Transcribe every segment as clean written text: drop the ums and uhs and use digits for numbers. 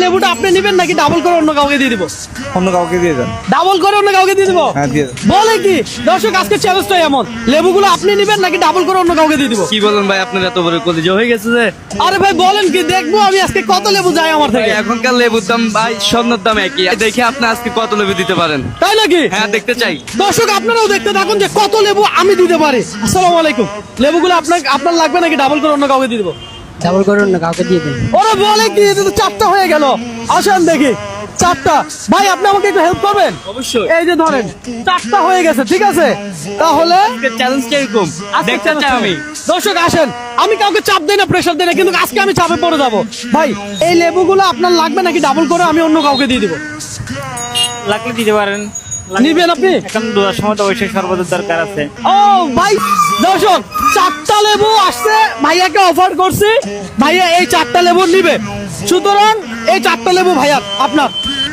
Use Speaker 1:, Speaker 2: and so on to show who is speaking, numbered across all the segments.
Speaker 1: লেবুটা আপনি নেবেন নাকি ডাবল করে অন্য কাউকে দিয়ে দিব?
Speaker 2: অন্য কাউকে দিয়ে দেন।
Speaker 1: ডাবল করে অন্য কাউকে দিয়ে দিব?
Speaker 2: হ্যাঁ দিয়ে দেন।
Speaker 1: বলে কি দর্শক, আজকে চ্যালেঞ্জটা এমন, লেবুগুলো আপনি নেবেন নাকি ডাবল করে অন্য কাউকে দিয়ে দিব?
Speaker 3: কি বলেন ভাই, আপনার এত বড় কলিজা হয়ে গেছে যে?
Speaker 1: আরে ভাই বলেন কি, দেখবো আমি আজকে কত লেবু যায় আমার
Speaker 3: ভাই
Speaker 1: থেকে।
Speaker 3: এখনকার লেবুর দাম ভাই স্বর্ণের দাম একই, দেখে আপনি আজকে কত লেবু দিতে পারেন।
Speaker 1: তাই নাকি?
Speaker 3: হ্যাঁ দেখতে চাই।
Speaker 1: দর্শক আপনারাও দেখতে থাকুন যে কত লেবু আমি দিতে পারি। আসসালামু আলাইকুম। লেবুগুলো আপনার লাগবে নাকি ডাবল করে অন্য কাউকে দিয়ে দিব?
Speaker 4: ডাবল করে অন্য কাউকে দিয়ে দিন।
Speaker 1: ওরা বলে কি, এটা তো 4টা হয়ে গেল। আসেন দেখি 4টা। ভাই আপনি আমাকে একটু হেল্প করবেন?
Speaker 3: অবশ্যই।
Speaker 1: এই যে ধরেন 4টা হয়ে গেছে, ঠিক আছে? তাহলে
Speaker 3: চ্যালেঞ্জটা এরকম দেখতে চাই আমি।
Speaker 1: দর্শক আসেন, আমি কাউকে চাপ দেই না, প্রেসার দেই না, কিন্তু আজকে আমি চাপে পড়ে যাবো। ভাই এই লেবুগুলো আপনার লাগবে নাকি ডাবল করে আমি অন্য কাউকে দিয়ে দিব?
Speaker 5: লাগলে দিতে পারেন।
Speaker 1: নিবেন আপনি?
Speaker 5: এখন দুয়ার সময় তো অবশ্যই শরবতের দরকার আছে।
Speaker 1: ও ভাই দর্শক, 4টা লেবু আসছে, ভাইয়াকে অফার করছি, ভাইয়া এই 4টা লেবু নিবে। সুতরাং এই 4টা লেবু ভাইয়া আপনার।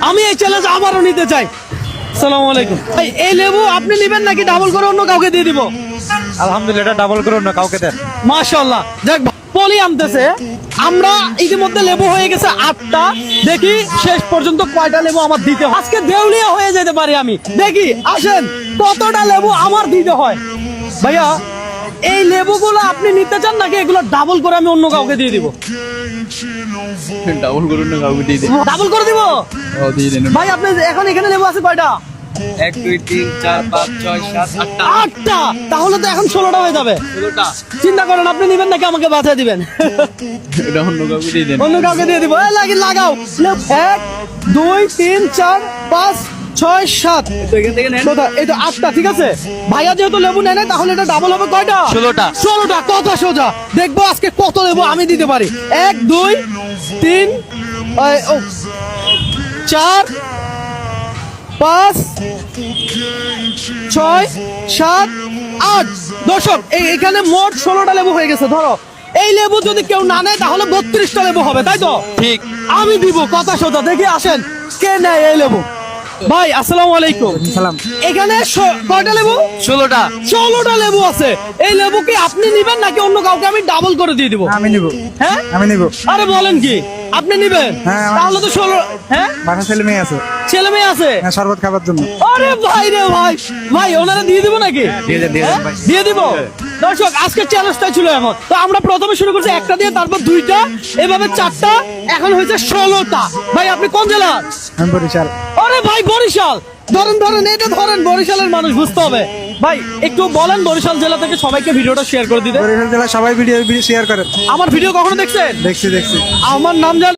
Speaker 1: আমি এই চ্যালেঞ্জ আবারও নিতে চাই। আসসালামু আলাইকুম। ভাই এই লেবু আপনি নিবেন নাকি ডাবল করে অন্য কাউকে দিয়ে দিব?
Speaker 2: আলহামদুলিল্লাহ, এটা ডাবল করে অন্য কাউকে দেন।
Speaker 1: মাশাআল্লাহ। যাক, পলি আনতেছে। আমরা ইতিমধ্যে লেবু হয়ে গেছে 8টা। দেখি শেষ পর্যন্ত কয়টা লেবু আমার দিতে হয়। আজকে দেউলিয়া হয়ে যেতে পারি আমি। দেখি আসেন কতটা লেবু আমার দিতে হয়। ভাইয়া এই লেবুগুলো আপনি নিতে চান নাকি এগুলো ডাবল করে আমি অন্য কাউকে দিয়ে দিব?
Speaker 3: ডাবল করুন না, কাউকে দিয়ে দিন।
Speaker 1: ডাবল করে দিব?
Speaker 3: ও দিয়ে দিন।
Speaker 1: ভাই আপনি এখন এখানে লেবু আছে কয়টা?
Speaker 3: 1 2 3 4 5 6 7 8টা।
Speaker 1: 8টা। তাহলে তো এখন 16টা হয়ে যাবে।
Speaker 3: 16টা।
Speaker 1: চিন্তা করেন আপনি নিবেন নাকি আমাকে বাঁচিয়ে দিবেন?
Speaker 3: এটা অন্য কাউকে দিয়ে দেন।
Speaker 1: অন্য কাউকে দিয়ে দিব। লাগাও। 1 2 3 4 5 6 7।
Speaker 3: তো এখান থেকে নেন।
Speaker 1: কোথা? এই তো 8টা, ঠিক আছে। ভাইয়া যেহেতু লেবু নেয় না, তাহলে এটা ডাবল হবে কয়টা?
Speaker 3: 16টা।
Speaker 1: 16টা। কথা সোজা। দেখবো আজকে কত লেবু আমি দিতে পারি। 1 2 3 4 5 6 7 8। দর্শক এখানে মোট 16টা লেবু হয়ে গেছে। ধরো এই লেবু যদি কেউ না নেয় তাহলে 32টা লেবু হবে, তাই তো?
Speaker 3: ঠিক।
Speaker 1: আমি দিব, কথা সোজা। দেখি আসেন কে নেয় এই লেবু। ভাই আসসালামু আলাইকুম।
Speaker 2: সালাম।
Speaker 1: এখানে কয়টা লেবু?
Speaker 3: 16টা।
Speaker 1: 16টা লেবু আছে। এই লেবু কি আপনি নিবেন নাকি অন্য কাউকে আমি ডাবল করে দিয়ে দিব?
Speaker 2: আমি নিব।
Speaker 1: হ্যাঁ
Speaker 2: আমি নিব।
Speaker 1: আরে বলেন কি, আপনি নিবেন?
Speaker 2: হ্যাঁ,
Speaker 1: তাহলে তো 16। হ্যাঁ
Speaker 2: বাসা ছেলে মেয়ে আছে।
Speaker 1: ছেলে মেয়ে আছে?
Speaker 2: হ্যাঁ, শরবত খাবার জন্য।
Speaker 1: আরে ভাই রে ভাই, ভাই ওনারা দিয়ে দিব নাকি?
Speaker 3: দিয়ে দেন, দিয়ে দেন
Speaker 1: হ্যাঁ?
Speaker 3: ভাই।
Speaker 1: দিয়ে দিব। দর্শক আজকে চ্যালেঞ্জটা ছিল এমন। তো আমরা প্রথমে শুরু করছি একটা দিয়ে, তারপর 2টা, এভাবে 4টা, এখন হয়েছে 16টা। ভাই আপনি কোন জেলার?
Speaker 2: আমি বরিশাল।
Speaker 1: আরে ভাই বরিশাল। ধরেন এটা ধরেন, বরিশালের মানুষ বুঝতে হবে। ভাই একটু বলেন বরিশাল জেলা থেকে সবাইকে ভিডিওটা শেয়ার করে দিতে।
Speaker 2: বরিশাল জেলা সবাই ভিডিও শেয়ার করেন।
Speaker 1: আমার ভিডিও কখনো দেখছেন?
Speaker 2: দেখছি।
Speaker 1: আমার নাম জানেন?